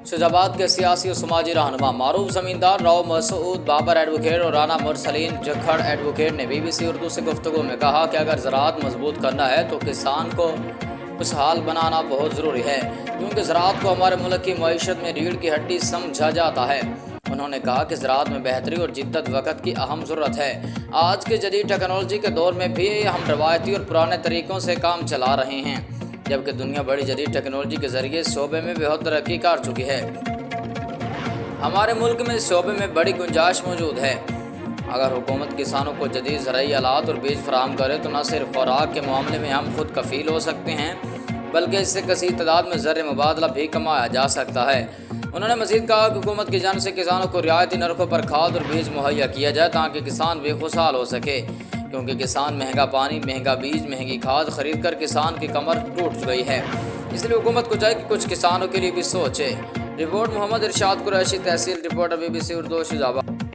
शुजाबाद के सियासी और समाजी रहनुमा मारूफ ज़मींदार राव मसूद बाबर एडवोकेट और राना मुरसलीन जखड़ एडवोकेट ने BBC उर्दू से गुफ्तगू में कहा कि अगर ज़राअत मजबूत करना है तो किसान को खुशहाल बनाना बहुत ज़रूरी है, क्योंकि ज़राअत को हमारे मुल्क की मईशत में रीढ़ की हड्डी समझा जाता है। उन्होंने कहा कि ज़राअत में बेहतरी और जिद्दत वक़्त की अहम ज़रूरत है। आज के जदीद टेक्नोलॉजी के दौर में भी हम रवायती और पुराने तरीक़ों से काम चला रहे हैं, जबकि दुनिया बड़ी जदीद टेक्नोलॉजी के ज़रिए इस शोबे में बहुत तरक्की कर चुकी है। हमारे मुल्क में इस शोबे में बड़ी गुंजाइश मौजूद है। अगर हुकूमत किसानों को जदीद ज़राई आलात और बीज फराहम करे तो न सिर्फ खुराक के मामले में हम खुद कफ़ील हो सकते हैं, बल्कि इससे कसीर तादाद में ज़र मुबादला भी कमाया जा सकता है। उन्होंने मज़ीद कहा कि हुकूमत की जानिब से किसानों को रियायती नरखों पर खाद और बीज मुहैया किया जाए ताकि किसान भी खुशहाल हो सके, क्योंकि किसान महंगा पानी, महंगा बीज, महंगी खाद खरीद कर किसान की कमर टूट गई है। इसलिए हुकूमत को चाहिए कि कुछ किसानों के लिए भी सोचे। रिपोर्ट मोहम्मद इरशाद कुरैशी, तहसील रिपोर्टर BBC उर्दू, शुजाबाद।